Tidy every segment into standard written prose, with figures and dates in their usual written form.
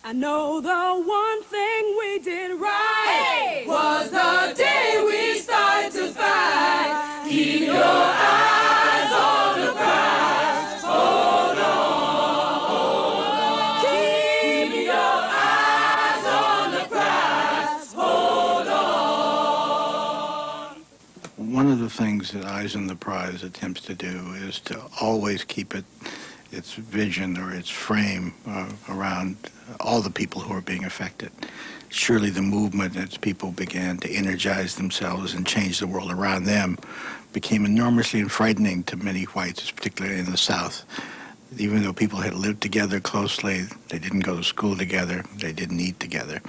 I know the one thing we did right was the day we started to fight. Keep your eyes on the prize. Hold on. Keep your eyes on the prize. Hold on. One of the things that Eyes on the Prize attempts to do is to always keep its vision or its frame around all the people who are being affected. Surely the movement, as people began to energize themselves and change the world around them, became enormously frightening to many whites, particularly in the South. Even though people had lived together closely, they didn't go to school together, they didn't eat together.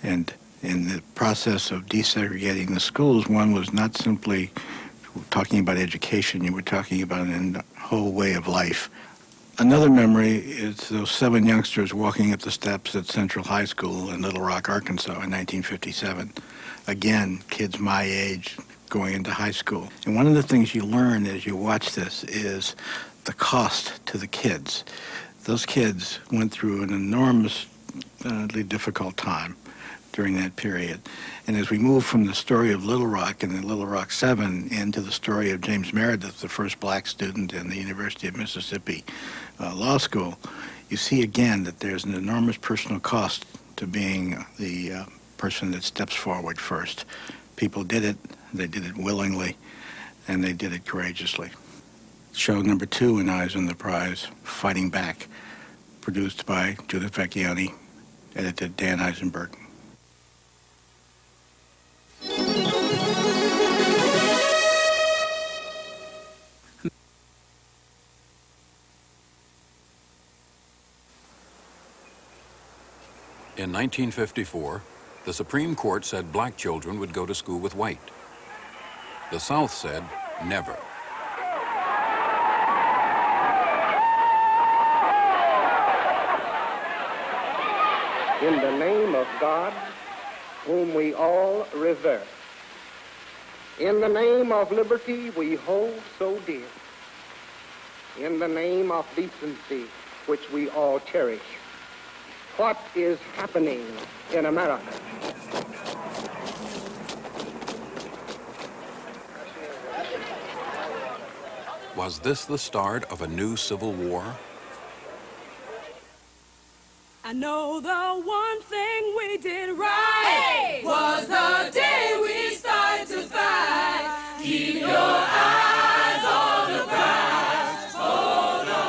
And in the process of desegregating the schools, one was not simply talking about education, you were talking about a whole way of life. Another memory is those 7 youngsters walking up the steps at Central High School in Little Rock, Arkansas in 1957. Again, kids my age going into high school. And one of the things you learn as you watch this is the cost to the kids. Those kids went through an enormously difficult time during that period. And as we move from the story of Little Rock and the Little Rock 7 into the story of James Meredith, the first black student in the University of Mississippi Law School, you see again that there's an enormous personal cost to being the person that steps forward first. People did it, they did it willingly, and they did it courageously. Show number 2 in Eyes on the Prize, Fighting Back, produced by Judith Vecchione, edited Dan Eisenberg. In 1954, the Supreme Court said black children would go to school with white. The South said never. In the name of God, whom we all revere, in the name of liberty we hold so dear, in the name of decency which we all cherish, what is happening in America? Was this the start of a new civil war? I know the one thing we did right was the day we started to fight. Keep your eyes on the prize. Hold on.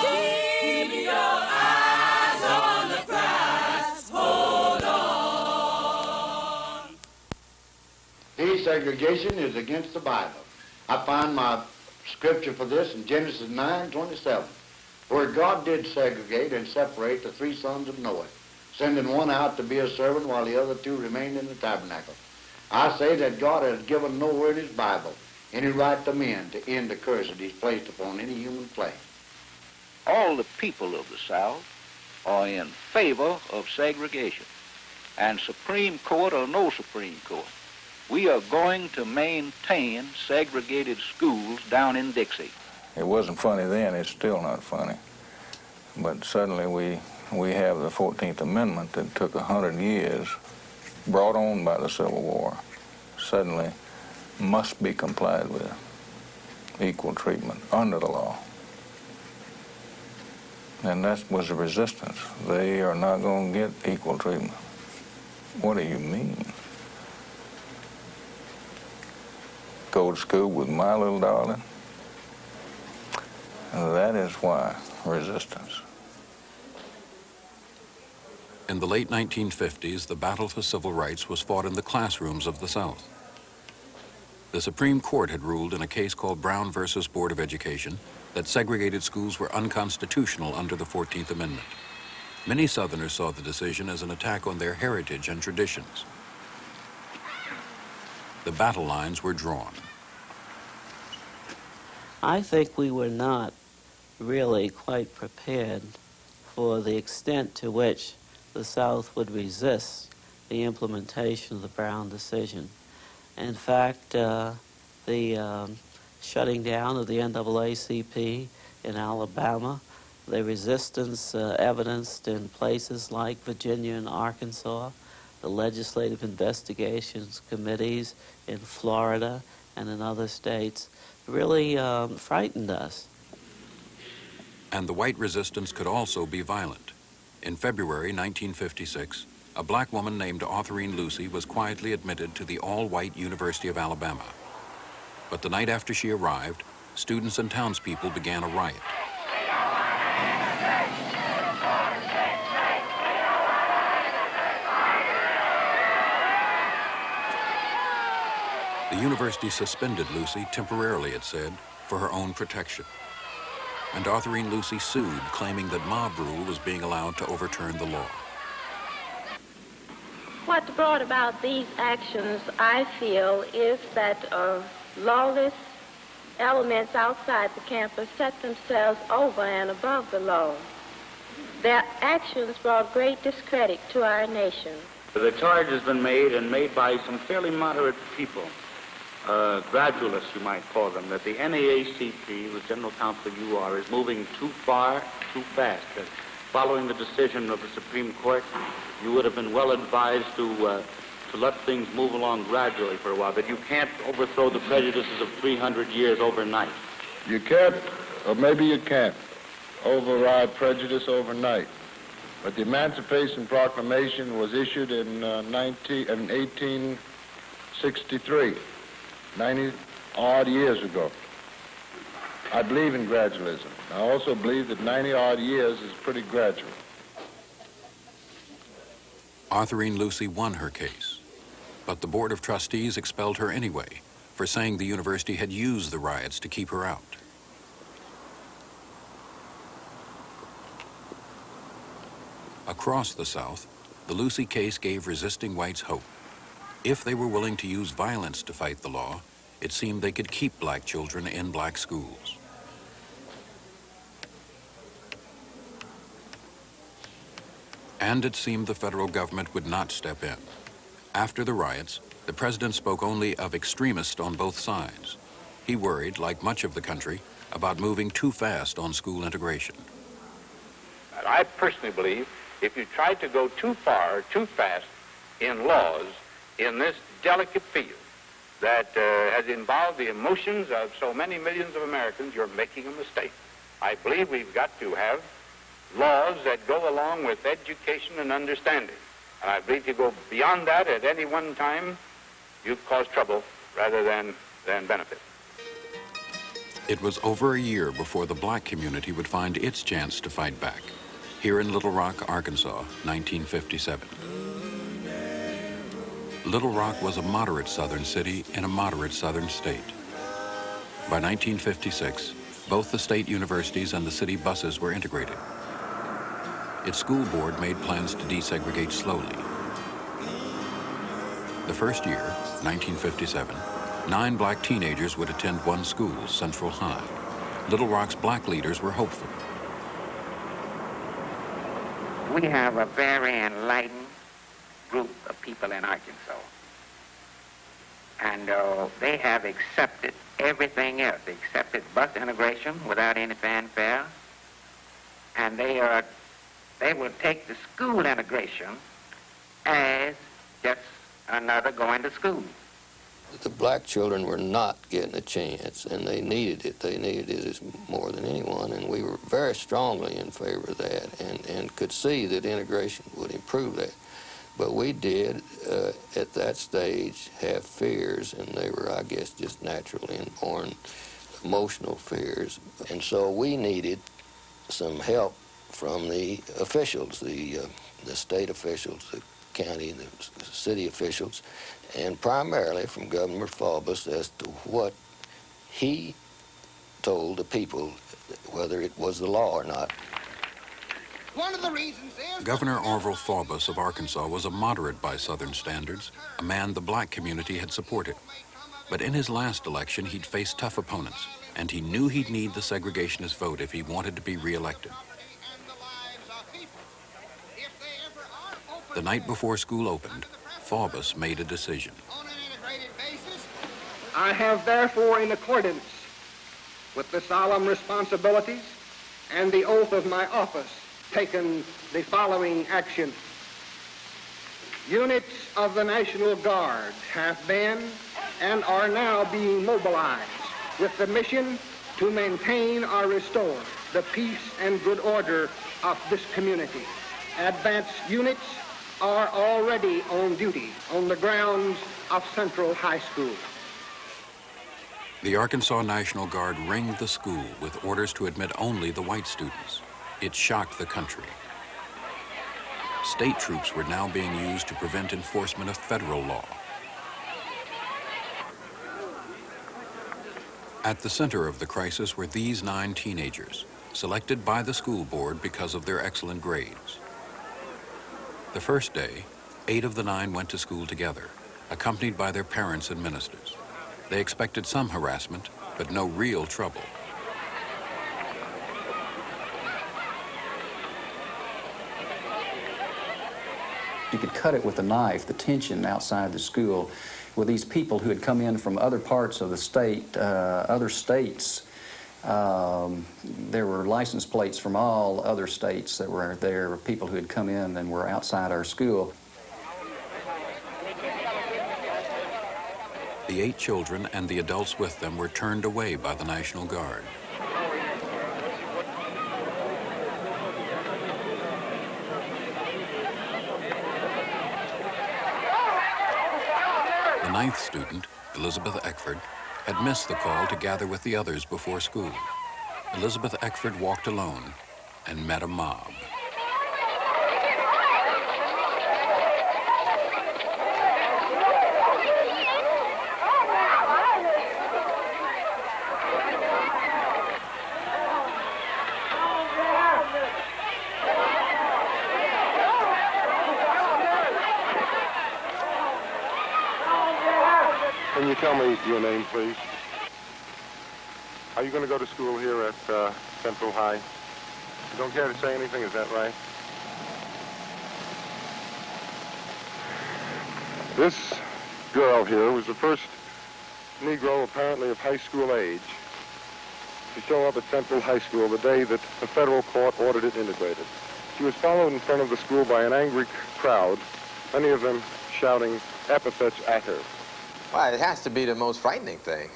Keep your eyes on the prize. Hold on. Desegregation is against the Bible. I find my scripture for this in Genesis 9:27. Where God did segregate and separate the 3 sons of Noah, sending one out to be a servant while the other 2 remained in the tabernacle. I say that God has given nowhere in his Bible any right to men to end the curse that he's placed upon any human flesh. All the people of the South are in favor of segregation. And Supreme Court or no Supreme Court, we are going to maintain segregated schools down in Dixie. It wasn't funny then, it's still not funny. But suddenly we have the 14th Amendment that took 100 years, brought on by the Civil War, suddenly must be complied with. Equal treatment under the law. And that was the resistance. They are not going to get equal treatment. What do you mean? Go to school with my little darling? That is why resistance. In the late 1950s, the battle for civil rights was fought in the classrooms of the South. The Supreme Court had ruled in a case called Brown versus Board of Education that segregated schools were unconstitutional under the 14th Amendment. Many Southerners saw the decision as an attack on their heritage and traditions. The battle lines were drawn. I think we were not really quite prepared for the extent to which the South would resist the implementation of the Brown decision. In fact, the shutting down of the NAACP in Alabama the resistance evidenced in places like Virginia and Arkansas, the legislative investigations committees in Florida and in other states really frightened us. And the white resistance could also be violent. In February 1956, a black woman named Autherine Lucy was quietly admitted to the all-white University of Alabama. But the night after she arrived, students and townspeople began a riot. The university suspended Lucy temporarily, it said, for her own protection. And Autherine Lucy sued, claiming that mob rule was being allowed to overturn the law. What brought about these actions, I feel, is that lawless elements outside the campus set themselves over and above the law. Their actions brought great discredit to our nation. The charge has been made, and made by some fairly moderate people, gradualists you might call them, that the NAACP, the General Counsel you are, is moving too far, too fast. That following the decision of the Supreme Court, you would have been well advised to let things move along gradually for a while, that you can't overthrow the prejudices of 300 years overnight. You can't, or maybe you can't, override prejudice overnight. But the Emancipation Proclamation was issued in 1863, 90-odd years ago. I believe in gradualism. I also believe that 90-odd years is pretty gradual. Autherine Lucy won her case, but the Board of Trustees expelled her anyway for saying the university had used the riots to keep her out. Across the South, the Lucy case gave resisting whites hope. If they were willing to use violence to fight the law, it seemed they could keep black children in black schools. And it seemed the federal government would not step in. After the riots, the president spoke only of extremists on both sides. He worried, like much of the country, about moving too fast on school integration. I personally believe if you tried to go too far, too fast in laws in this delicate field that has involved the emotions of so many millions of Americans, you're making a mistake. I believe we've got to have laws that go along with education and understanding. And I believe if you go beyond that at any one time, you cause trouble rather than benefit. It was over a year before the black community would find its chance to fight back. Here in Little Rock, Arkansas, 1957. Little Rock was a moderate southern city in a moderate southern state. By 1956, both the state universities and the city buses were integrated. Its school board made plans to desegregate slowly. The first year, 1957, 9 black teenagers would attend one school, Central High. Little Rock's black leaders were hopeful. We have a very enlightened group of people in Arkansas. And they have accepted everything else. They accepted bus integration without any fanfare. And they will take the school integration as just another going to school. The black children were not getting a chance, and they needed it. They needed it as more than anyone, and we were very strongly in favor of that and could see that integration would improve that. But we did, at that stage, have fears, and they were, I guess, just naturally inborn emotional fears. And so we needed some help from the officials, the state officials, the county and the city officials, and primarily from Governor Faubus as to what he told the people, whether it was the law or not. One of the reasons is... Governor Orville Faubus of Arkansas was a moderate by Southern standards, a man the black community had supported. But in his last election, he'd faced tough opponents, and he knew he'd need the segregationist vote if he wanted to be reelected. The night before school opened, Faubus made a decision. I have therefore, in accordance with the solemn responsibilities and the oath of my office, taken the following action. Units of the National Guard have been and are now being mobilized with the mission to maintain or restore the peace and good order of this community. Advanced units are already on duty on the grounds of Central High School. The Arkansas National Guard ringed the school with orders to admit only the white students. It shocked the country. State troops were now being used to prevent enforcement of federal law. At the center of the crisis were these 9 teenagers, selected by the school board because of their excellent grades. The first day, 8 of the 9 went to school together, accompanied by their parents and ministers. They expected some harassment, but no real trouble. You could cut it with a knife, the tension outside the school with these people who had come in from other parts of the state, other states. There were license plates from all other states that were there, people who had come in and were outside our school. The 8 children and the adults with them were turned away by the National Guard. The 9th student, Elizabeth Eckford, had missed the call to gather with the others before school. Elizabeth Eckford walked alone and met a mob. Can you tell me your name, please? Are you going to go to school here at Central High? You don't care to say anything, is that right? This girl here was the first Negro, apparently of high school age, to show up at Central High School the day that the federal court ordered it integrated. She was followed in front of the school by an angry crowd, many of them shouting epithets at her. Well, it has to be the most frightening thing.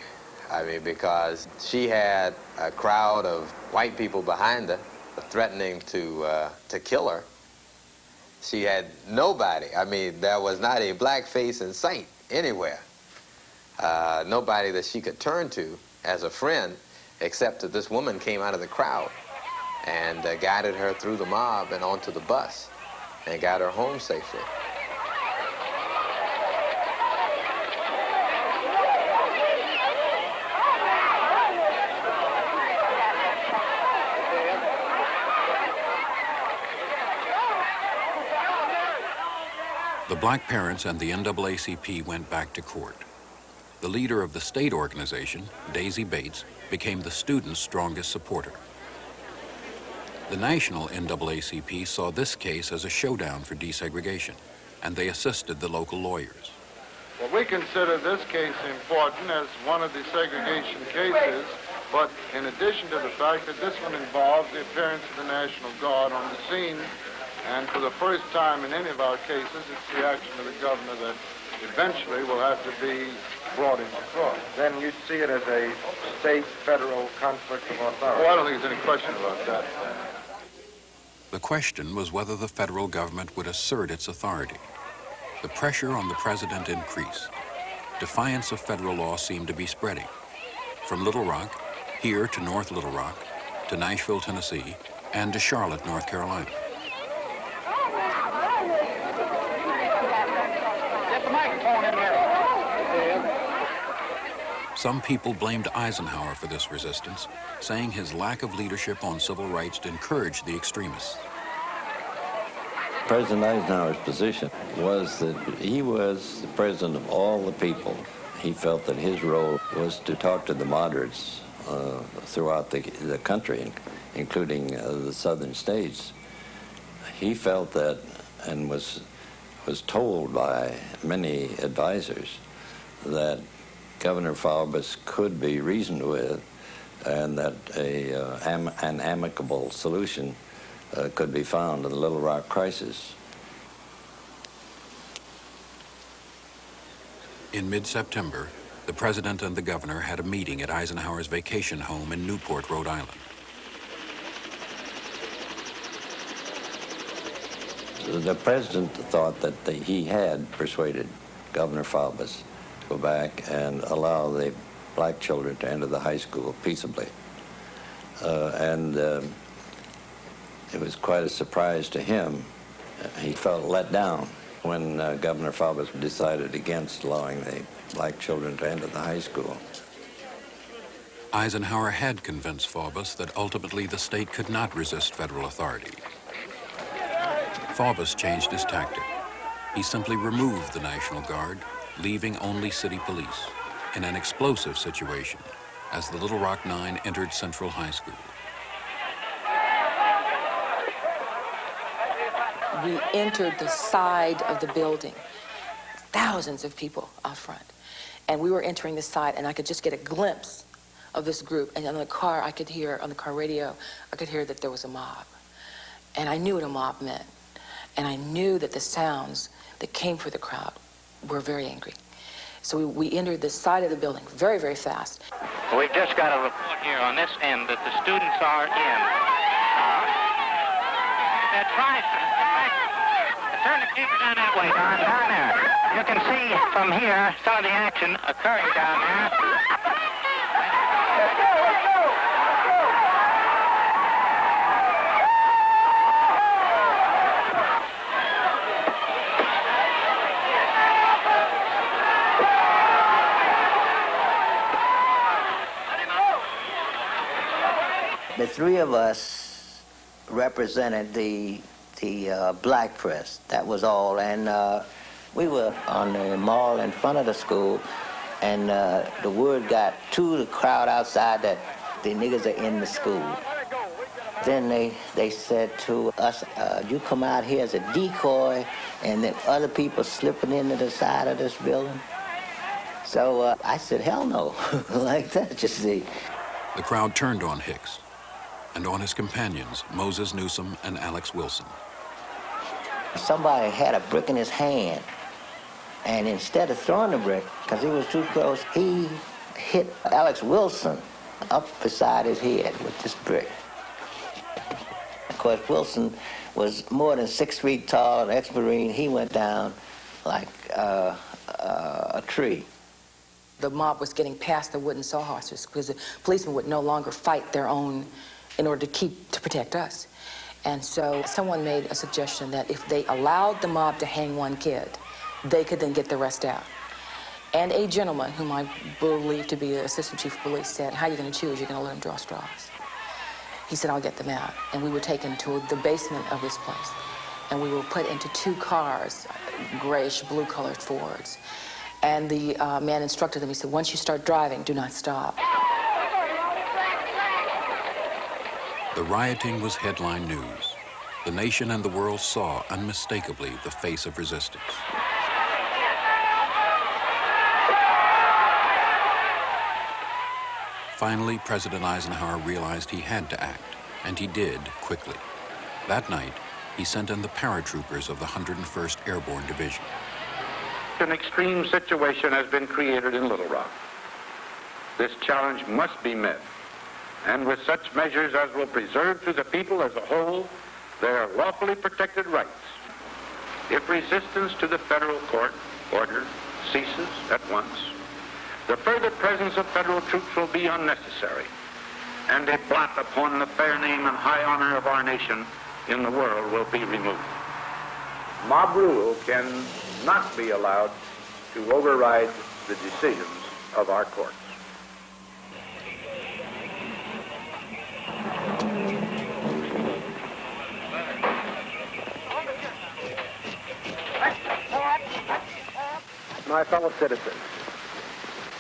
I mean, because she had a crowd of white people behind her threatening to kill her. She had nobody. I mean, there was not a black face in sight anywhere. Nobody that she could turn to as a friend, except that this woman came out of the crowd and guided her through the mob and onto the bus and got her home safely. The black parents and the NAACP went back to court. The leader of the state organization, Daisy Bates, became the students' strongest supporter. The national NAACP saw this case as a showdown for desegregation, and they assisted the local lawyers. Well, we consider this case important as one of the segregation cases, but in addition to the fact that this one involves the appearance of the National Guard on the scene, and for the first time in any of our cases, it's the action of the governor that eventually will have to be brought into court. Then you'd see it as a state-federal conflict of authority. Oh, I don't think there's any question about that. The question was whether the federal government would assert its authority. The pressure on the president increased. Defiance of federal law seemed to be spreading. From Little Rock, here to North Little Rock, to Nashville, Tennessee, and to Charlotte, North Carolina. Some people blamed Eisenhower for this resistance, saying his lack of leadership on civil rights encouraged the extremists. President Eisenhower's position was that he was the president of all the people. He felt that his role was to talk to the moderates throughout the country, including the southern states. He felt that, and was told by many advisors, that Governor Faubus could be reasoned with, and that an amicable solution could be found in the Little Rock crisis. In mid-September, the president and the governor had a meeting at Eisenhower's vacation home in Newport, Rhode Island. The president thought that he had persuaded Governor Faubus to go back and allow the black children to enter the high school peaceably. It was quite a surprise to him. He felt let down when Governor Faubus decided against allowing the black children to enter the high school. Eisenhower had convinced Faubus that ultimately the state could not resist federal authority. Faubus changed his tactic. He simply removed the National Guard, leaving only city police, in an explosive situation as the Little Rock Nine entered Central High School. We entered the side of the building, thousands of people out front. And we were entering the side, and I could just get a glimpse of this group. And on the car, on the car radio, I could hear that there was a mob. And I knew what a mob meant. And I knew that the sounds that came from the crowd were very angry. So we entered the side of the building very, very fast. We've just got a report here on this end that the students are in. That's right. Turn the camera down that way, Don, down there. You can see from here some of the action occurring down there. The three of us represented the black press. That was all. And we were on the mall in front of the school, and the word got to the crowd outside that the niggas are in the school. Then they said to us, you come out here as a decoy, and then other people slipping into the side of this building. So I said, hell no, like that, you see. The crowd turned on Hicks and on his companions, Moses Newsom and Alex Wilson. Somebody had a brick in his hand, and instead of throwing the brick, because he was too close, he hit Alex Wilson up beside his head with this brick. Of course, Wilson was more than 6 feet tall, an ex-Marine. He went down like a tree. The mob was getting past the wooden sawhorses because the policemen would no longer fight their own in order to protect us. And so someone made a suggestion that if they allowed the mob to hang one kid, they could then get the rest out. And a gentleman, whom I believe to be the assistant chief of police, said, how are you going to choose? You're going to let them draw straws. He said, I'll get them out. And we were taken to the basement of this place. And we were put into 2 cars, grayish blue-colored Fords. And the man instructed them, he said, once you start driving, do not stop. The rioting was headline news. The nation and the world saw unmistakably the face of resistance. Finally, President Eisenhower realized he had to act, and he did quickly. That night, he sent in the paratroopers of the 101st Airborne Division. An extreme situation has been created in Little Rock. This challenge must be met, and with such measures as will preserve to the people as a whole their lawfully protected rights. If resistance to the federal court order ceases at once, the further presence of federal troops will be unnecessary, and a blot upon the fair name and high honor of our nation in the world will be removed. Mob rule can not be allowed to override the decisions of our courts. My fellow citizens,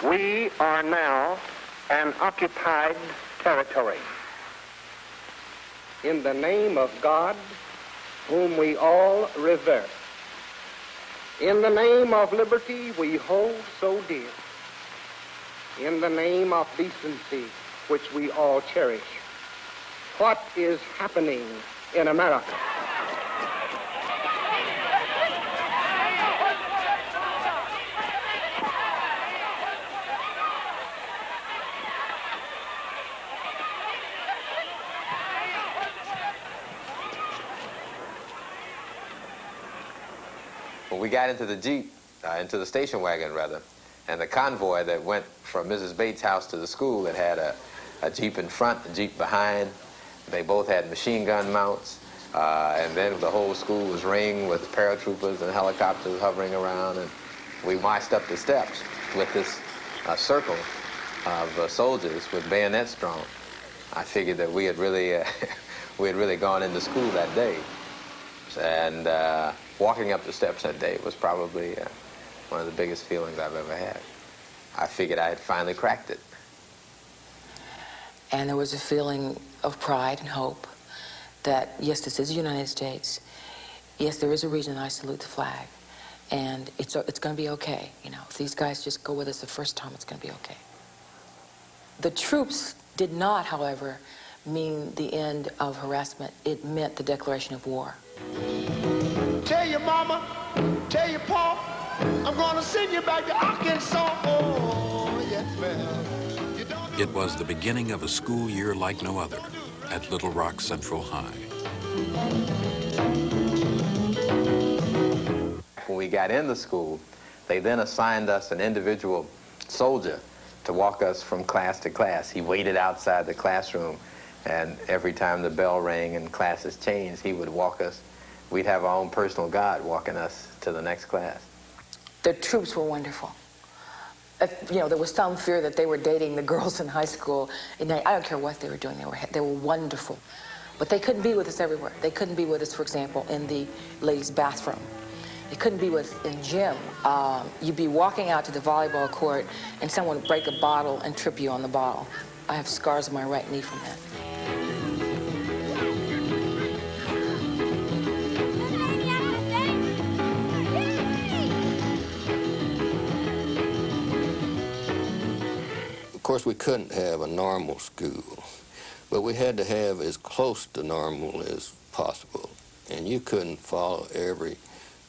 we are now an occupied territory. In the name of God, whom we all revere, in the name of liberty we hold so dear, in the name of decency which we all cherish. What is happening in America? When we got into the Jeep, into the station wagon rather, and the convoy that went from Mrs. Bates' house to the school, it had a Jeep in front, a Jeep behind. They both had machine gun mounts, and then the whole school was ringed with paratroopers and helicopters hovering around, and we marched up the steps with this circle of soldiers with bayonets drawn. I figured that we had really, we had really gone into school that day, and walking up the steps that day was probably one of the biggest feelings I've ever had. I figured I had finally cracked it. And there was a feeling of pride and hope that, yes, this is the United States. Yes, there is a reason I salute the flag. And it's going to be okay. You know, if these guys just go with us the first time, it's going to be okay. The troops did not, however, mean the end of harassment. It meant the declaration of war. Tell your mama, tell your pa, I'm gonna send you back to Arkansas. Oh, yes, well. It was the beginning of a school year like no other at Little Rock Central High. When we got in the school, they then assigned us an individual soldier to walk us from class to class. He waited outside the classroom, and every time the bell rang and classes changed, he would walk us. We'd have our own personal guide walking us to the next class. The troops were wonderful. You know, there was some fear that they were dating the girls in high school. And I don't care what they were doing. They were wonderful. But they couldn't be with us everywhere. They couldn't be with us, for example, in the ladies' bathroom. They couldn't be with us in gym. You'd be walking out to the volleyball court, and someone would break a bottle and trip you on the bottle. I have scars on my right knee from that. Of course, we couldn't have a normal school, but we had to have as close to normal as possible. And you couldn't follow every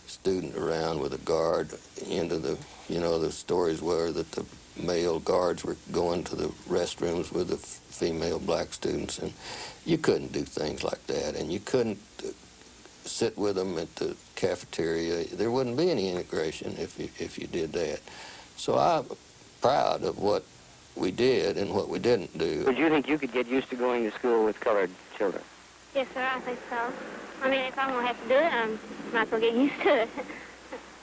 student around with a guard into the, you know, the stories were that the male guards were going to the restrooms with the female black students, and you couldn't do things like that, and you couldn't sit with them at the cafeteria. There wouldn't be any integration if you did that. So I'm proud of what we did and what we didn't do. Would you think you could get used to going to school with colored children? Yes, sir, I think so. I mean, if I'm going to have to do it, I might as well get used to it.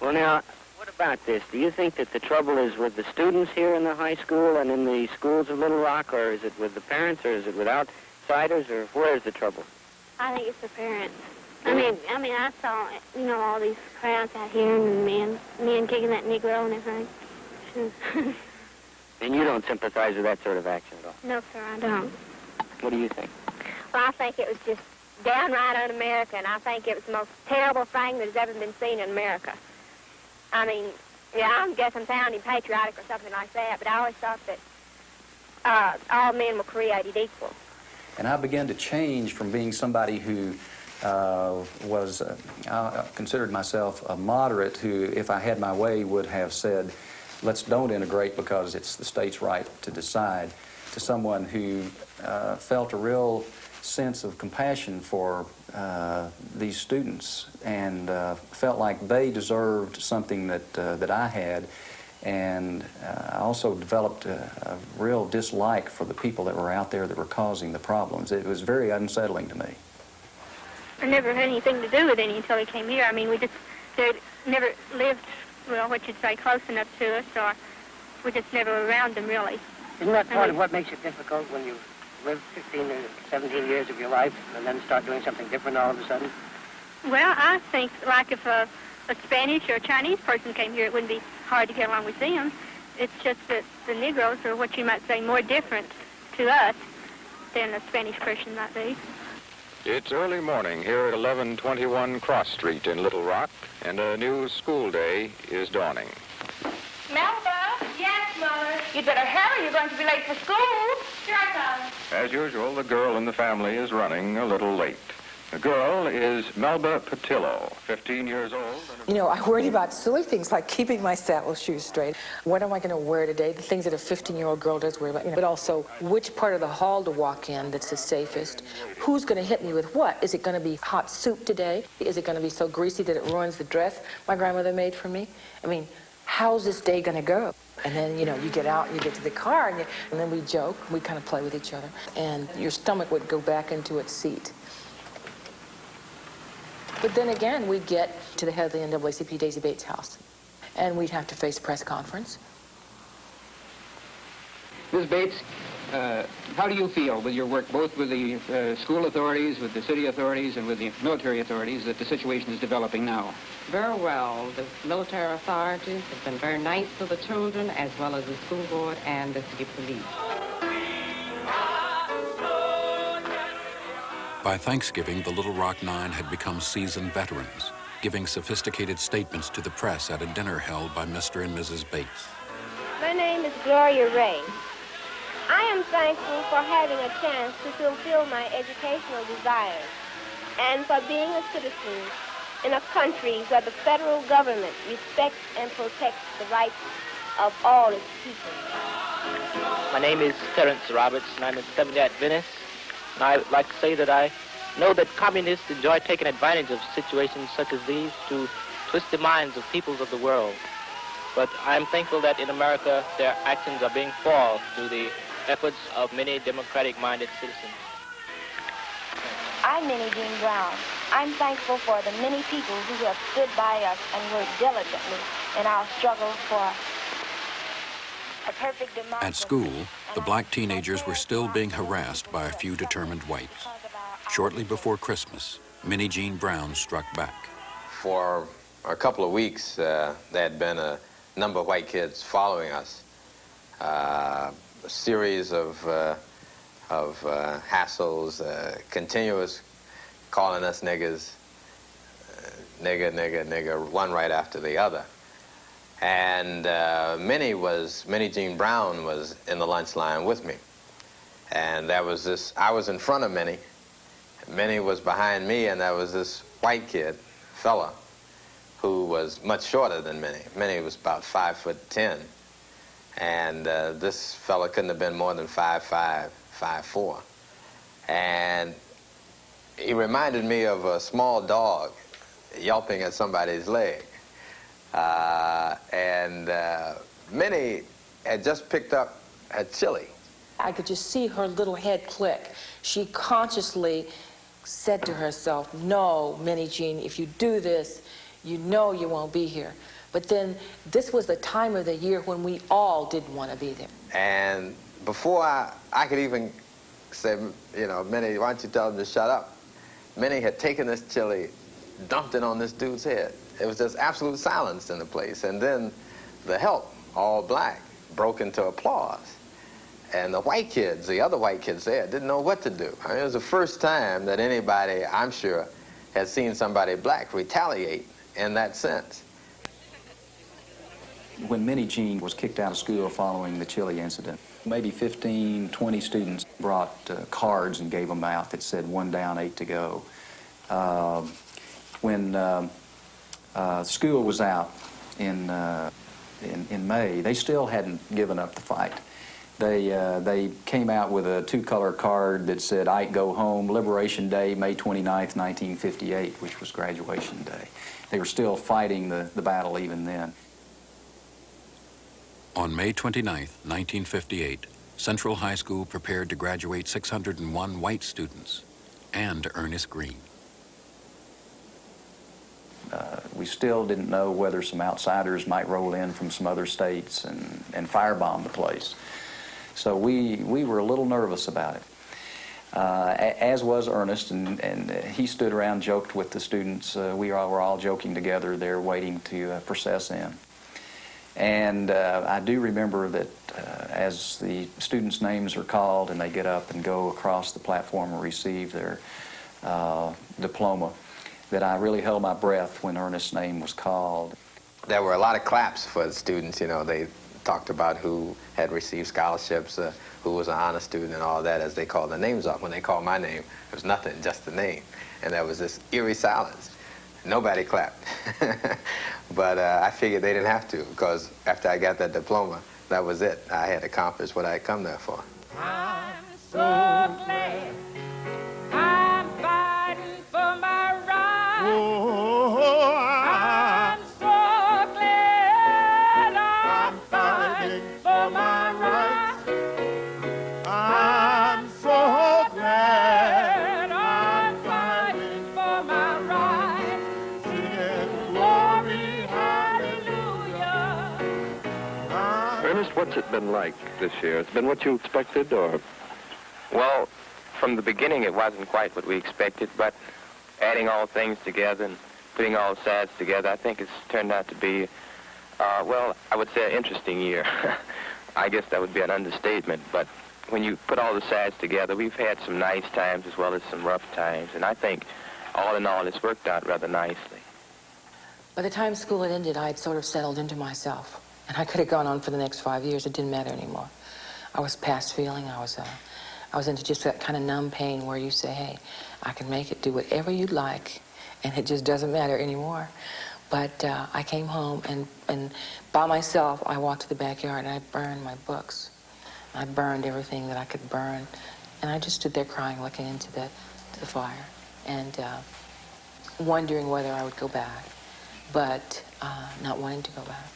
Well, now, what about this? Do you think that the trouble is with the students here in the high school and in the schools of Little Rock, or is it with the parents, or is it with outsiders, or where is the trouble? I think it's the parents. I mean, I saw, you know, all these crowds out here and men kicking that Negro and everything. And you don't sympathize with that sort of action at all? No, sir, I don't. What do you think? Well, I think it was just downright un-American. I think it was the most terrible thing that has ever been seen in America. I mean, yeah, I guess I'm sounding patriotic or something like that, but I always thought that all men were created equal. And I began to change from being somebody who I considered myself a moderate who, if I had my way, would have said, let's don't integrate because it's the state's right to decide, to someone who felt a real sense of compassion for these students and felt like they deserved something that I had. And I also developed a real dislike for the people that were out there that were causing the problems. It was very unsettling to me. I never had anything to do with any until he came here. I mean, they never lived, well, what you'd say, close enough to us, or we just never were around them, really. Isn't that part of what makes it difficult when you live 15 or 17 years of your life and then start doing something different all of a sudden? Well, I think, like if a Spanish or a Chinese person came here, it wouldn't be hard to get along with them. It's just that the Negroes are what you might say more different to us than a Spanish person might be. It's early morning here at 1121 Cross Street in Little Rock, and a new school day is dawning. Melba? Yes, Mother? You'd better hurry. You're going to be late for school. Here I come. As usual, the girl in the family is running a little late. The girl is Melba Patillo, 15 years old. You know, I worried about silly things like keeping my saddle shoes straight. What am I going to wear today? The things that a 15-year-old girl does worry about. You know, but also, which part of the hall to walk in that's the safest? Who's going to hit me with what? Is it going to be hot soup today? Is it going to be so greasy that it ruins the dress my grandmother made for me? I mean, how's this day going to go? And then, you know, you get out and you get to the car, and then we joke. We kind of play with each other. And your stomach would go back into its seat. But then again, we'd get to the head of the NAACP, Daisy Bates' house, and we'd have to face a press conference. Ms. Bates, how do you feel with your work, both with the school authorities, with the city authorities, and with the military authorities, that the situation is developing now? Very well. The military authorities have been very nice to the children, as well as the school board and the city police. By Thanksgiving, the Little Rock Nine had become seasoned veterans, giving sophisticated statements to the press at a dinner held by Mr. and Mrs. Bates. My name is Gloria Ray. I am thankful for having a chance to fulfill my educational desires and for being a citizen in a country where the federal government respects and protects the rights of all its people. My name is Terrence Roberts, and I'm a Seventh-day Adventist. And I would like to say that I know that communists enjoy taking advantage of situations such as these to twist the minds of peoples of the world. But I'm thankful that in America their actions are being foiled through the efforts of many democratic-minded citizens. I'm Minnie Jean Brown. I'm thankful for the many people who have stood by us and worked diligently in our struggle for a perfect democracy. At school, the black teenagers were still being harassed by a few determined whites. Shortly before Christmas, Minnie Jean Brown struck back. For a couple of weeks, there had been a number of white kids following us. A series of hassles, continuous calling us niggers, nigger, nigger, nigger, one right after the other. And Minnie Jean Brown was in the lunch line with me. And there was this, I was in front of Minnie. Minnie was behind me, and there was this white kid, fella, who was much shorter than Minnie. Minnie was about 5'10". And this fella couldn't have been more than 5'5", 5'4". And he reminded me of a small dog yelping at somebody's leg. Minnie had just picked up a chili. I could just see her little head click. She consciously said to herself, no, Minnie Jean, if you do this, you know you won't be here. But then this was the time of the year when we all didn't want to be there. And before I could even say, you know, Minnie, why don't you tell them to shut up? Minnie had taken this chili, dumped it on this dude's head. It was just absolute silence in the place. And then the help, all black, broke into applause. And the white kids, the other white kids there, didn't know what to do. I mean, it was the first time that anybody, I'm sure, had seen somebody black retaliate in that sense. When Minnie Jean was kicked out of school following the chili incident, maybe 15, 20 students brought cards and gave them out that said 1 down, 8 to go. When school was out in May, they still hadn't given up the fight. They came out with a 2-color card that said, "Ike, go home, Liberation Day, May 29th, 1958, which was graduation day. They were still fighting the battle even then. On May 29th, 1958, Central High School prepared to graduate 601 white students and Ernest Green. We still didn't know whether some outsiders might roll in from some other states and firebomb the place. So we were a little nervous about it, as was Ernest, and he stood around, joked with the students. We were all joking together there, waiting to process in. And I do remember that as the students' names are called and they get up and go across the platform and receive their diploma, that I really held my breath when Ernest's name was called. There were a lot of claps for the students, you know. They talked about who had received scholarships, who was an honor student and all that as they called the names off. When they called my name, it was nothing, just the name. And there was this eerie silence. Nobody clapped. But I figured they didn't have to, because after I got that diploma, that was it. I had accomplished what I had come there for. I'm so glad I'm fighting for my rights. Oh, I'm so glad I'm fighting for my rights. I'm so glad I'm fighting for my rights. Singing glory, hallelujah. Ernest, what's it been like this year? It's been what you expected, or? Well, from the beginning, it wasn't quite what we expected, but adding all things together and putting all sides together, I think it's turned out to be, well, I would say an interesting year. I guess that would be an understatement, but when you put all the sides together, we've had some nice times as well as some rough times, and I think all in all, it's worked out rather nicely. By the time school had ended, I had sort of settled into myself, and I could have gone on for the next 5 years. It didn't matter anymore. I was past feeling. I was into just that kind of numb pain where you say, hey, I can make it, do whatever you'd like, and it just doesn't matter anymore. But I came home, and by myself, I walked to the backyard, and I burned my books. I burned everything that I could burn, and I just stood there crying, looking into the fire, and wondering whether I would go back, but not wanting to go back.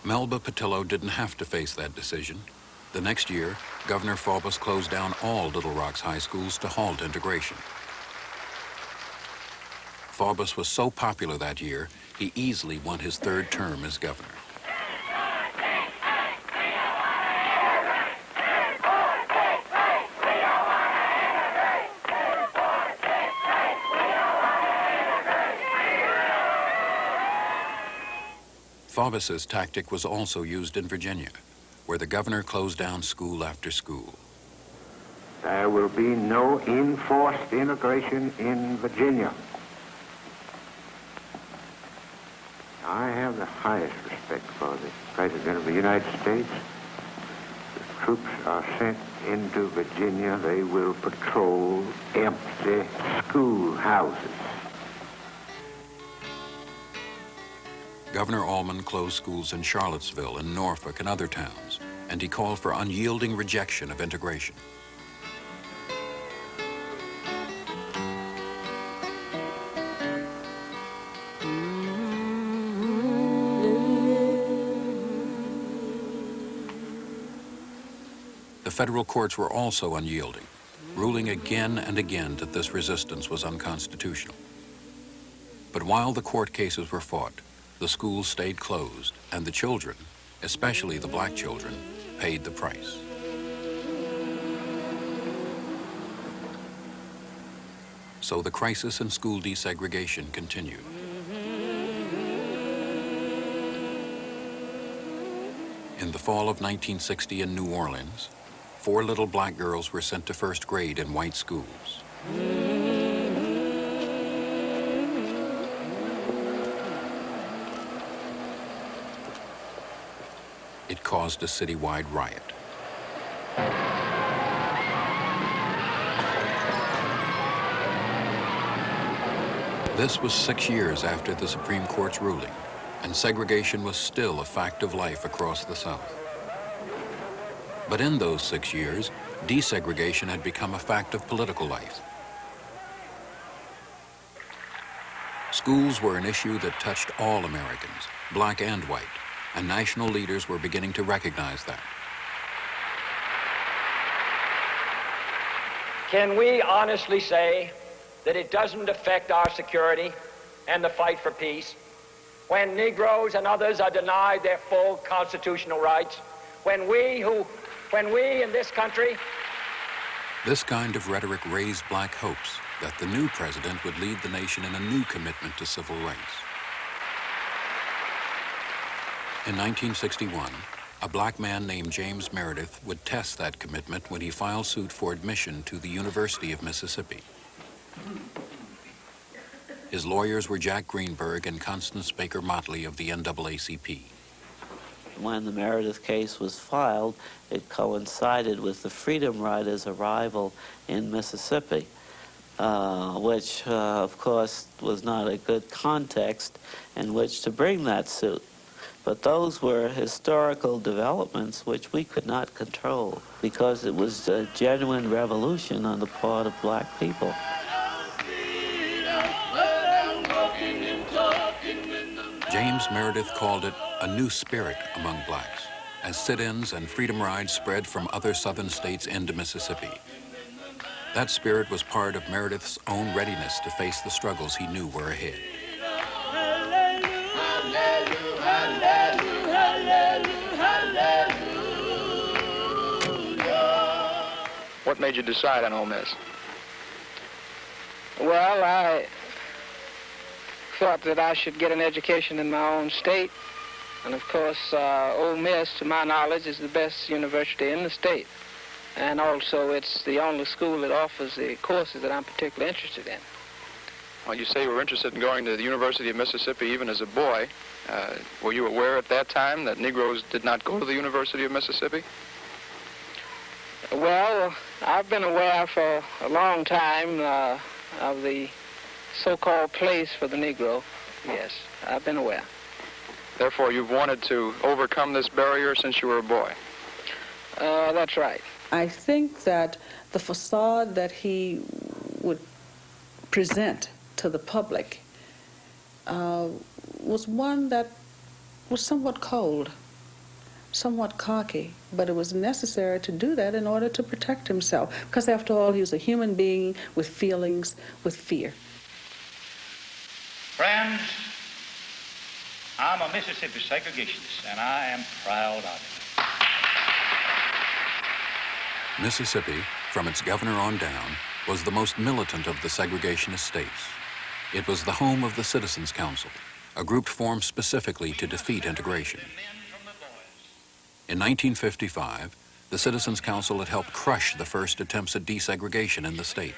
Melba Patillo didn't have to face that decision. The next year, Governor Faubus closed down all Little Rock's high schools to halt integration. Faubus was so popular that year, he easily won his third term as governor. Faubus's tactic was also used in Virginia, where the governor closed down school after school. There will be no enforced integration in Virginia. I have the highest respect for the President of the United States. The troops are sent into Virginia. They will patrol empty schoolhouses. Governor Allman closed schools in Charlottesville and Norfolk and other towns, and he called for unyielding rejection of integration. The federal courts were also unyielding, ruling again and again that this resistance was unconstitutional. But while the court cases were fought, the schools stayed closed, and the children, especially the black children, paid the price. So the crisis in school desegregation continued. In the fall of 1960 in New Orleans, 4 little black girls were sent to first grade in white schools. It caused a citywide riot. This was 6 years after the Supreme Court's ruling, and segregation was still a fact of life across the South. But in those 6 years, desegregation had become a fact of political life. Schools were an issue that touched all Americans, black and white, and national leaders were beginning to recognize that. Can we honestly say that it doesn't affect our security and the fight for peace when Negroes and others are denied their full constitutional rights? When we in this country... This kind of rhetoric raised black hopes that the new president would lead the nation in a new commitment to civil rights. In 1961, a black man named James Meredith would test that commitment when he filed suit for admission to the University of Mississippi. His lawyers were Jack Greenberg and Constance Baker Motley of the NAACP. When the Meredith case was filed, it coincided with the Freedom Riders' arrival in Mississippi, which, of course, was not a good context in which to bring that suit. But those were historical developments which we could not control because it was a genuine revolution on the part of black people. James Meredith called it a new spirit among blacks as sit-ins and freedom rides spread from other southern states into Mississippi. That spirit was part of Meredith's own readiness to face the struggles he knew were ahead. What made you decide on Ole Miss? Well, I thought that I should get an education in my own state. And of course, Ole Miss, to my knowledge, is the best university in the state. And also, it's the only school that offers the courses that I'm particularly interested in. Well, you say you were interested in going to the University of Mississippi even as a boy. Were you aware at that time that Negroes did not go to the University of Mississippi? Well, I've been aware for a long time of the so-called place for the Negro. Yes, I've been aware. Therefore, you've wanted to overcome this barrier since you were a boy. That's right. I think that the facade that he would present to the public was one that was somewhat cold, somewhat cocky, but it was necessary to do that in order to protect himself, because after all, he was a human being with feelings, with fear. Friends, I'm a Mississippi segregationist, and I am proud of it. Mississippi, from its governor on down, was the most militant of the segregationist states. It was the home of the Citizens Council, a group formed specifically to defeat integration. In 1955, the Citizens Council had helped crush the first attempts at desegregation in the state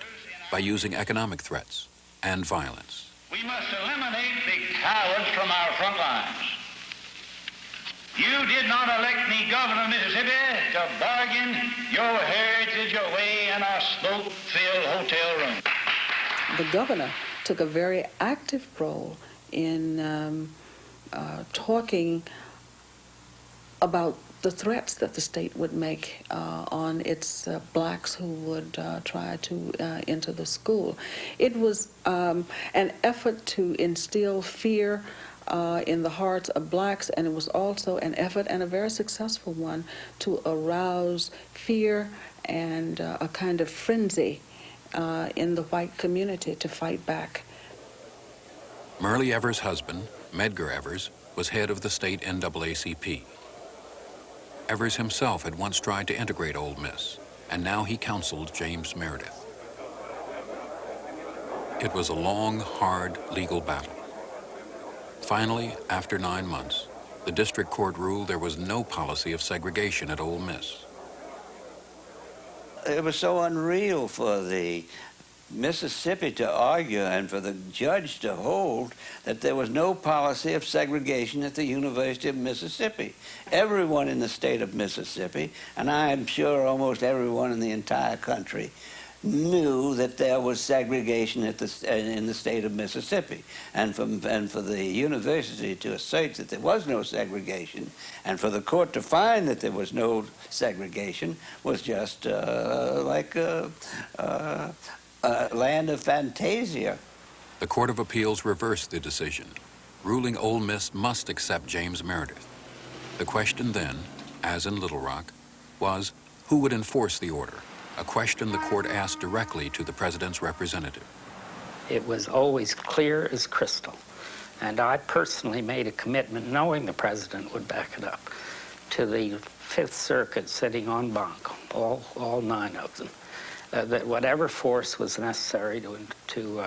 by using economic threats and violence. We must eliminate the cowards from our front lines. You did not elect me governor of Mississippi to bargain your heritage away in a smoke-filled hotel room. The governor took a very active role in talking about the threats that the state would make on its blacks who would try to enter the school. It was an effort to instill fear in the hearts of blacks, and it was also an effort, and a very successful one, to arouse fear and a kind of frenzy in the white community to fight back. Myrlie Evers' husband, Medgar Evers, was head of the state NAACP. Evers himself had once tried to integrate Ole Miss, and now he counseled James Meredith. It was a long, hard legal battle. Finally, after 9 months, the district court ruled there was no policy of segregation at Ole Miss. It was so unreal for the Mississippi to argue and for the judge to hold that there was no policy of segregation at the University of Mississippi. Everyone in the state of Mississippi, and I'm sure almost everyone in the entire country, knew that there was segregation in the state of Mississippi. And for the university to assert that there was no segregation, and for the court to find that there was no segregation, was just like a land of fantasia. The Court of Appeals reversed the decision, ruling Ole Miss must accept James Meredith. The question then, as in Little Rock, was who would enforce the order, a question the court asked directly to the president's representative. It was always clear as crystal, and I personally made a commitment, knowing the president would back it up, to the Fifth Circuit sitting en banc, all 9 of them, that whatever force was necessary to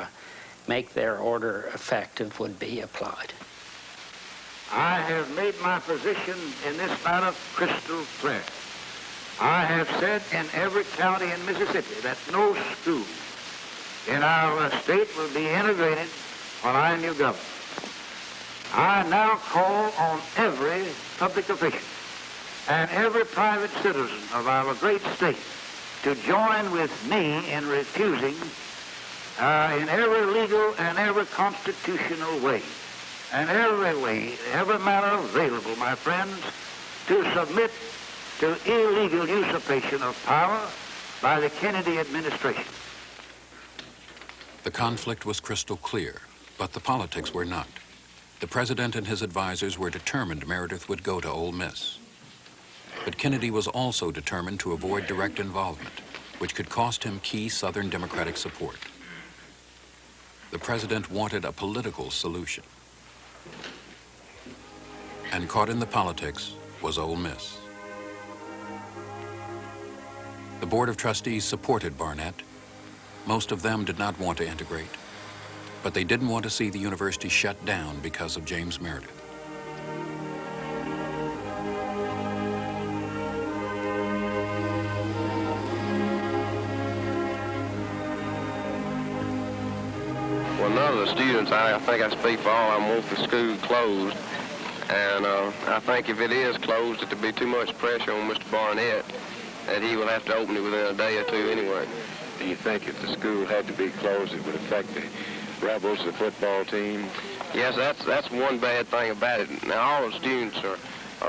make their order effective would be applied. I have made my position in this matter crystal clear. I have said in every county in Mississippi that no school in our state will be integrated when I am your governor. I now call on every public official and every private citizen of our great state to join with me in refusing in every legal and every constitutional way, and every manner available, my friends, to submit to illegal usurpation of power by the Kennedy administration. The conflict was crystal clear, but the politics were not. The president and his advisors were determined Meredith would go to Ole Miss. But Kennedy was also determined to avoid direct involvement, which could cost him key Southern Democratic support. The president wanted a political solution. And caught in the politics was Ole Miss. The Board of Trustees supported Barnett. Most of them did not want to integrate, but they didn't want to see the university shut down because of James Meredith. Well, none of the students, I think I speak for all of them, want the school closed. And I think if it is closed, it'll be too much pressure on Mr. Barnett that he will have to open it within a day or two anyway. Do you think if the school had to be closed, it would affect the Rebels, the football team? Yes, that's one bad thing about it. Now, all the students are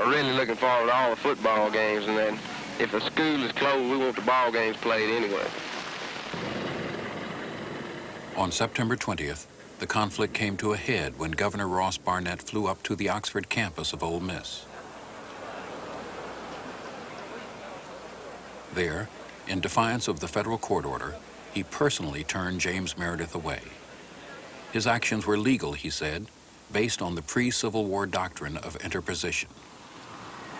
really looking forward to all the football games, and then if the school is closed, we want the ball games played anyway. On September 20th, the conflict came to a head when Governor Ross Barnett flew up to the Oxford campus of Ole Miss. There, in defiance of the federal court order, he personally turned James Meredith away. His actions were legal, he said, based on the pre-Civil War doctrine of interposition.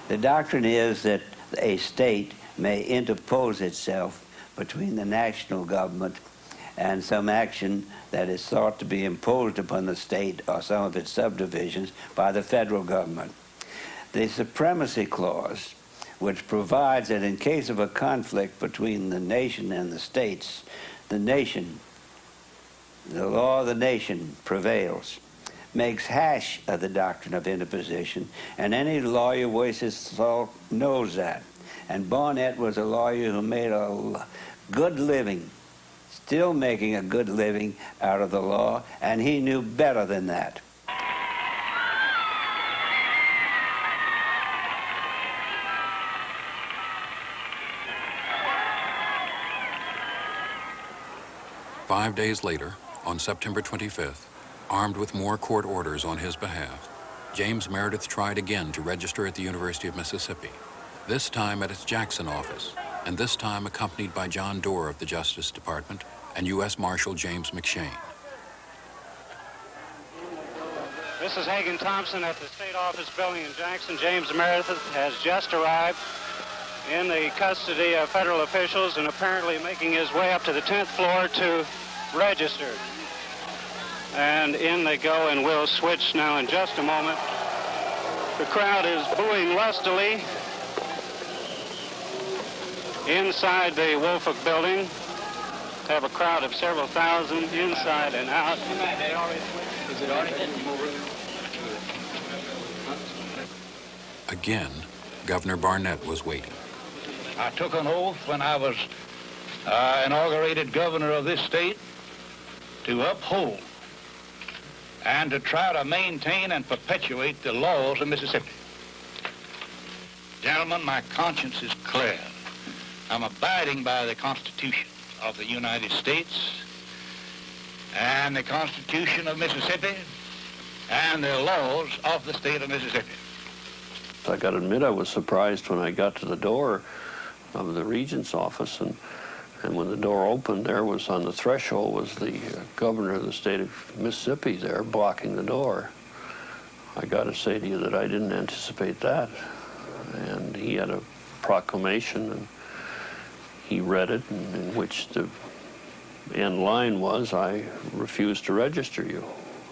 The doctrine is that a state may interpose itself between the national government and some action that is thought to be imposed upon the state or some of its subdivisions by the federal government. The Supremacy Clause, which provides that in case of a conflict between the nation and the states, the law of the nation prevails, makes hash of the doctrine of interposition, and any lawyer worth his salt knows that. And Barnett was a lawyer who made a good living, still making a good living out of the law, and he knew better than that. Five days later, on September 25th, armed with more court orders on his behalf, James Meredith tried again to register at the University of Mississippi, this time at its Jackson office, and this time accompanied by John Doerr of the Justice Department and U.S. Marshal James McShane. This is Hagan Thompson at the State Office building in Jackson. James Meredith has just arrived in the custody of federal officials and apparently making his way up to the 10th floor to register. And in they go, and we'll switch now in just a moment. The crowd is booing lustily inside the Woolfolk building. Have a crowd of several thousand inside and out. Is it already? Again, Governor Barnett was waiting. I took an oath when I was inaugurated governor of this state to uphold and to try to maintain and perpetuate the laws of Mississippi. Gentlemen, my conscience is clear. I'm abiding by the Constitution of the United States and the Constitution of Mississippi and the laws of the state of Mississippi. I got to admit, I was surprised when I got to the door of the Regent's office, and when the door opened, there was on the threshold was the governor of the state of Mississippi there blocking the door. I got to say to you that I didn't anticipate that. And he had a proclamation, and he read it, in which the end line was, I refuse to register you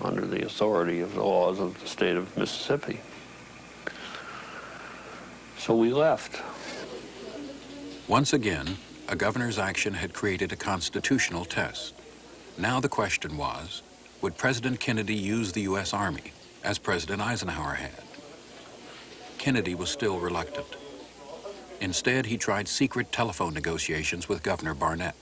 under the authority of the laws of the state of Mississippi. So we left. Once again, a governor's action had created a constitutional test. Now the question was, would President Kennedy use the U.S. Army, as President Eisenhower had? Kennedy was still reluctant. Instead, he tried secret telephone negotiations with Governor Barnett.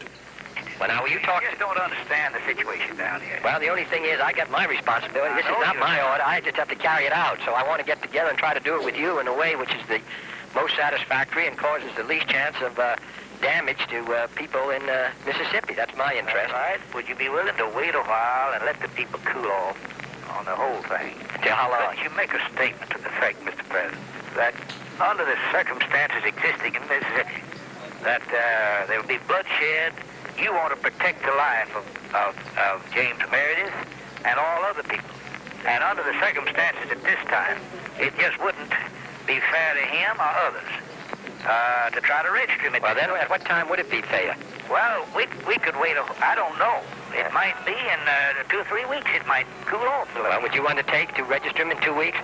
Well, now, will you talk? I just don't understand the situation down here. Well, the only thing is I got my responsibility. This is not my order. I just have to carry it out. So I want to get together and try to do it with you in a way which is the most satisfactory and causes the least chance of damage to people in Mississippi. That's my interest. All right. Would you be willing to wait a while and let the people cool off on the whole thing? Till how long? Could you make a statement to the effect, Mr. President, that under the circumstances existing in Mississippi, that there will be bloodshed. You want to protect the life of James Meredith and all other people. And under the circumstances at this time, it just wouldn't be fair to him or others to try to register him. Well, then, at what time would it be fair? Well, we could wait. I don't know. It might be in 2 or 3 weeks. It might cool off a little. Well, would you undertake to register him in 2 weeks?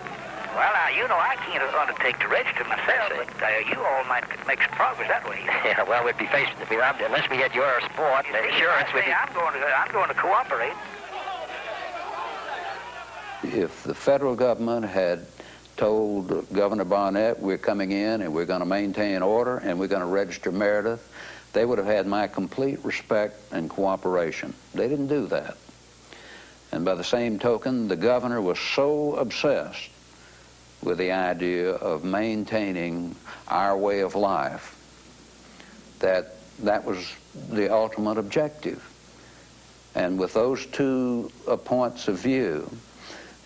Well, now, you know, I can't undertake to register myself, but you all might make some progress that way. Yeah, well, we'd be facing it. Unless we had your support and insurance, I'm going to cooperate. If the federal government had told Governor Barnett, we're coming in and we're going to maintain order and we're going to register Meredith, they would have had my complete respect and cooperation. They didn't do that. And by the same token, the governor was so obsessed with the idea of maintaining our way of life that was the ultimate objective. And with those two points of view,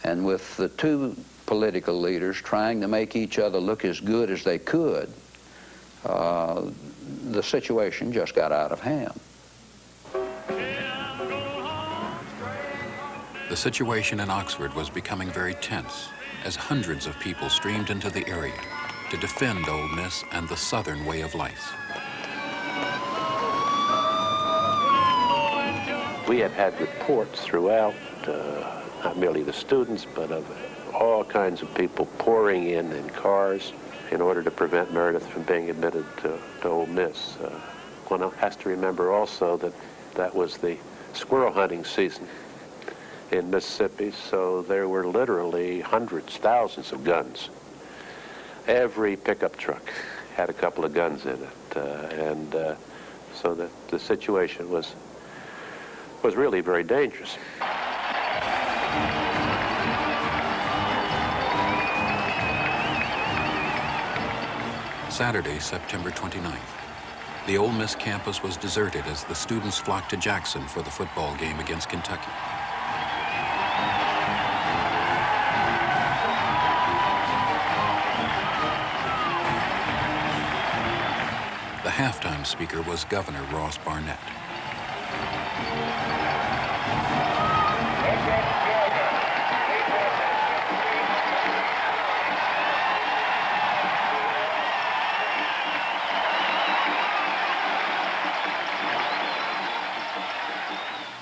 and with the two political leaders trying to make each other look as good as they could, the situation just got out of hand. The situation in Oxford was becoming very tense as hundreds of people streamed into the area to defend Ole Miss and the Southern way of life. We have had reports throughout, not merely the students, but of all kinds of people pouring in cars in order to prevent Meredith from being admitted to Ole Miss. One has to remember also that that was the squirrel hunting season in Mississippi, so there were literally hundreds, thousands of guns. Every pickup truck had a couple of guns in it, and so that the situation was really very dangerous. Saturday, September 29th. The Ole Miss campus was deserted as the students flocked to Jackson for the football game against Kentucky. The halftime speaker was Governor Ross Barnett.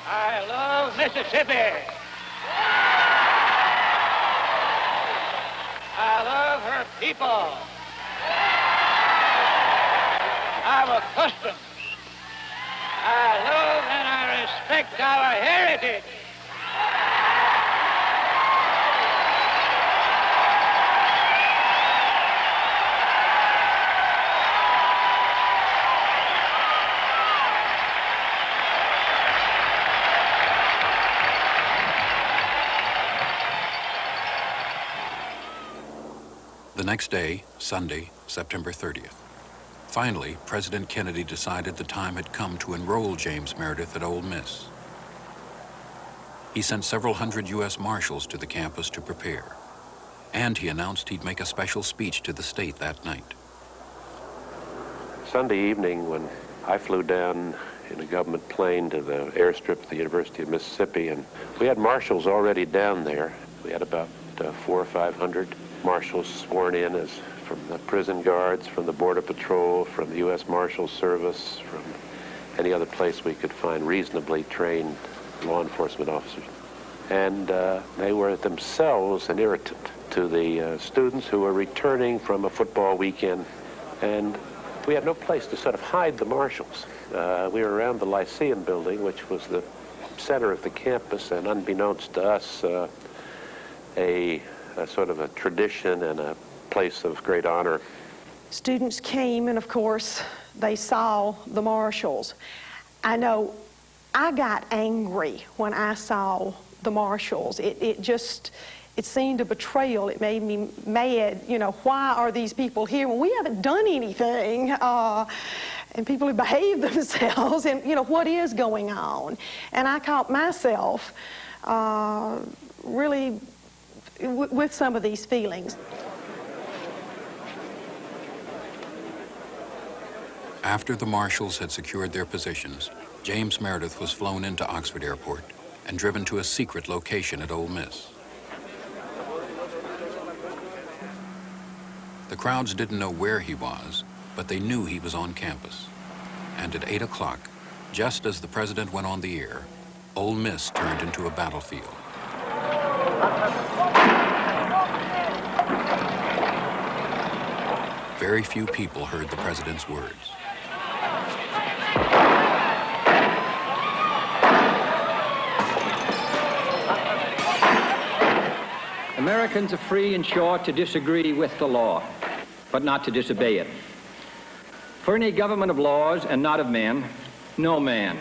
I love Mississippi. I love her people. Our customs. I love and I respect our heritage. The next day, Sunday, September 30th. Finally, President Kennedy decided the time had come to enroll James Meredith at Ole Miss. He sent several hundred U.S. Marshals to the campus to prepare, and he announced he'd make a special speech to the state that night. Sunday evening, when I flew down in a government plane to the airstrip at the University of Mississippi, and we had marshals already down there. We had about 400 or 500 marshals sworn in as from the prison guards, from the Border Patrol, from the U.S. Marshals Service, from any other place we could find reasonably trained law enforcement officers. And they were themselves an irritant to the students who were returning from a football weekend. And we had no place to sort of hide the marshals. We were around the Lyceum building, which was the center of the campus, and unbeknownst to us, a sort of a tradition and a place of great honor. Students came, and of course, they saw the marshals. I know I got angry when I saw the marshals. It seemed a betrayal. It made me mad. You know, why are these people here when we haven't done anything? And people have behaved themselves, and you know, what is going on? And I caught myself really with some of these feelings. After the marshals had secured their positions, James Meredith was flown into Oxford Airport and driven to a secret location at Ole Miss. The crowds didn't know where he was, but they knew he was on campus. And at 8 o'clock, just as the president went on the air, Ole Miss turned into a battlefield. Very few people heard the president's words. Americans are free and sure to disagree with the law, but not to disobey it. For in a government of laws and not of men, no man,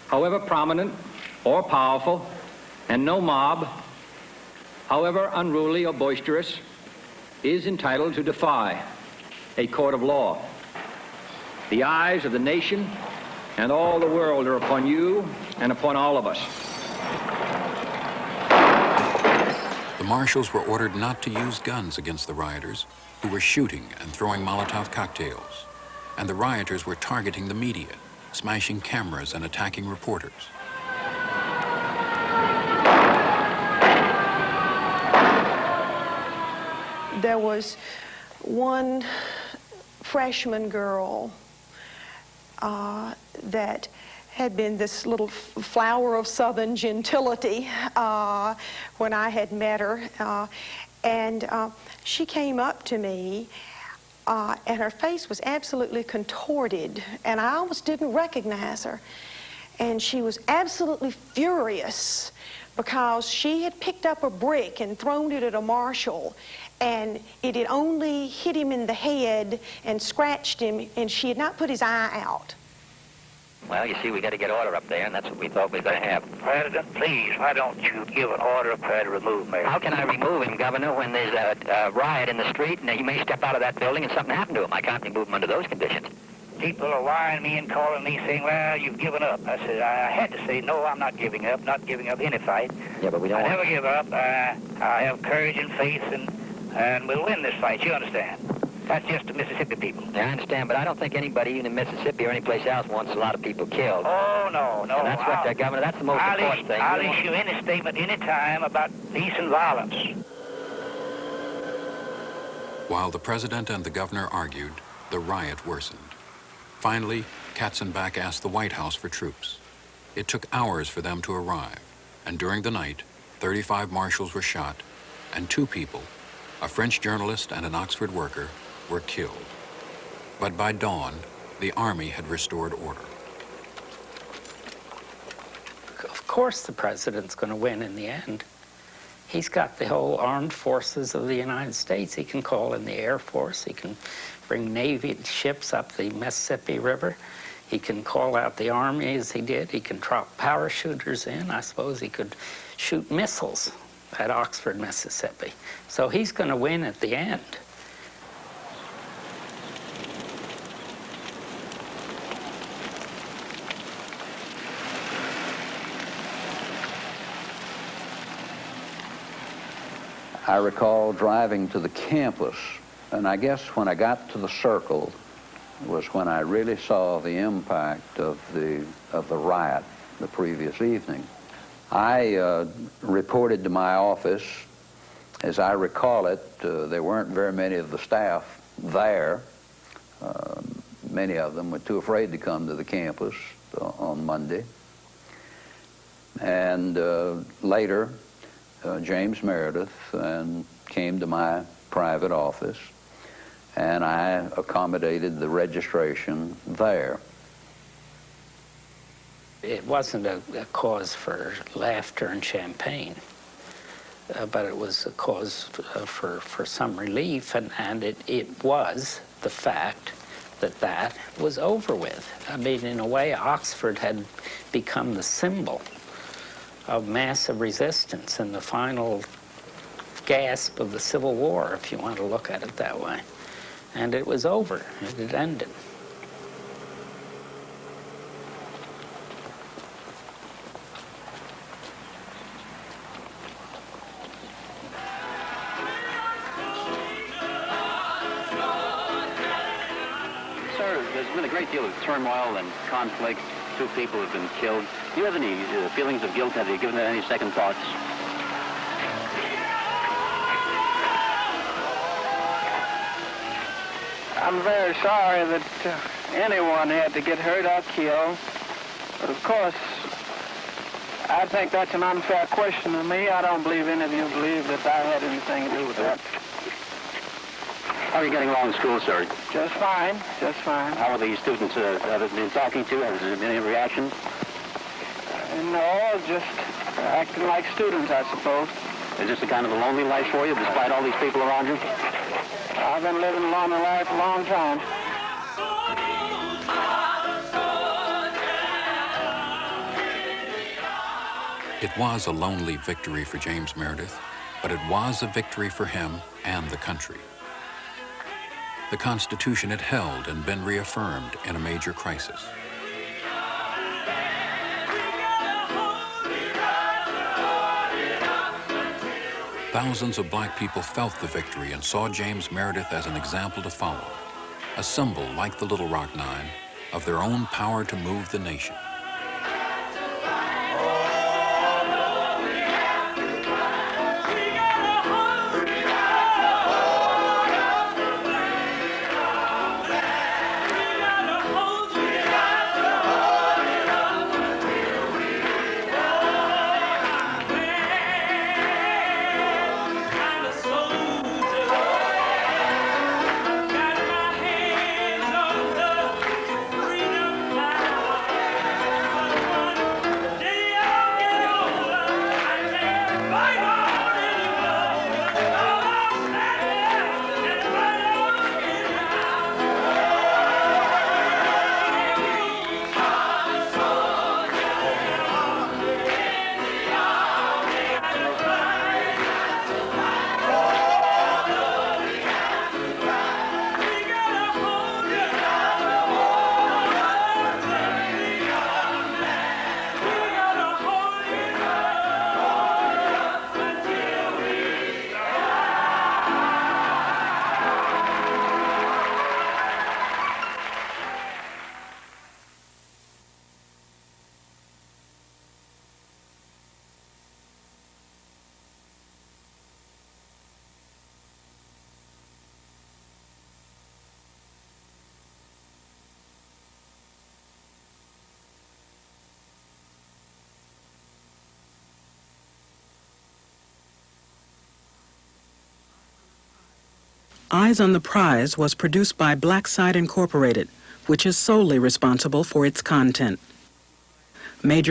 however prominent or powerful, and no mob, however unruly or boisterous, is entitled to defy a court of law. The eyes of the nation and all the world are upon you and upon all of us. The marshals were ordered not to use guns against the rioters, who were shooting and throwing Molotov cocktails. And the rioters were targeting the media, smashing cameras and attacking reporters. There was one freshman girl that had been this little flower of Southern gentility when I had met her. And she came up to me, and her face was absolutely contorted, and I almost didn't recognize her. And she was absolutely furious because she had picked up a brick and thrown it at a marshal, and it had only hit him in the head and scratched him, and she had not put his eye out. Well, you see, we got to get order up there, and that's what we thought we were going to have. President, please, why don't you give an order up there to remove me? How can I remove him, Governor, when there's a riot in the street and he may step out of that building and something happen to him? I can't remove him under those conditions. People are wiring me and calling me saying, well, you've given up. I said, I had to say, no, I'm not giving up any fight. Yeah, but we don't I never give up. I have courage and faith, and we'll win this fight, you understand? That's just the Mississippi people. Yeah, I understand, but I don't think anybody, even in Mississippi or any place else, wants a lot of people killed. Oh, no. And that's what, Governor, that's the most important thing. I'll issue any statement any time about peace and violence. While the president and the governor argued, the riot worsened. Finally, Katzenbach asked the White House for troops. It took hours for them to arrive, and during the night, 35 marshals were shot, and 2 people, a French journalist and an Oxford worker, were killed. But by dawn, the army had restored order. Of course the president's going to win in the end. He's got the whole armed forces of the United States. He can call in the Air Force. He can bring Navy ships up the Mississippi River. He can call out the Army as he did. He can drop parachuters in. I suppose he could shoot missiles at Oxford, Mississippi. So he's going to win at the end. I recall driving to the campus, and I guess when I got to the circle was when I really saw the impact of the riot the previous evening. I reported to my office. As I recall it, there weren't very many of the staff there. Many of them were too afraid to come to the campus on Monday. And later, James Meredith came to my private office, and I accommodated the registration there. It wasn't a cause for laughter and champagne. but it was a cause for some relief, and it was the fact that was over with. I mean, in a way, Oxford had become the symbol of massive resistance and the final gasp of the Civil War, if you want to look at it that way. And it was over. It had ended. There's been a great deal of turmoil and conflict. 2 people have been killed. Do you have any feelings of guilt? Have you given that any second thoughts? I'm very sorry that anyone had to get hurt or killed. But of course, I think that's an unfair question to me. I don't believe any of you believe that I had anything to do with that. How are you getting along in school, sir? Just fine, just fine. How are the students have been talking to? Has there been any reaction? No, just acting like students, I suppose. Is this a kind of a lonely life for you, despite all these people around you? I've been living a lonely life a long time. It was a lonely victory for James Meredith, but it was a victory for him and the country. The Constitution had held and been reaffirmed in a major crisis. Thousands of black people felt the victory and saw James Meredith as an example to follow, a symbol, like the Little Rock Nine, of their own power to move the nation. Eyes on the Prize was produced by Blackside Incorporated, which is solely responsible for its content. Major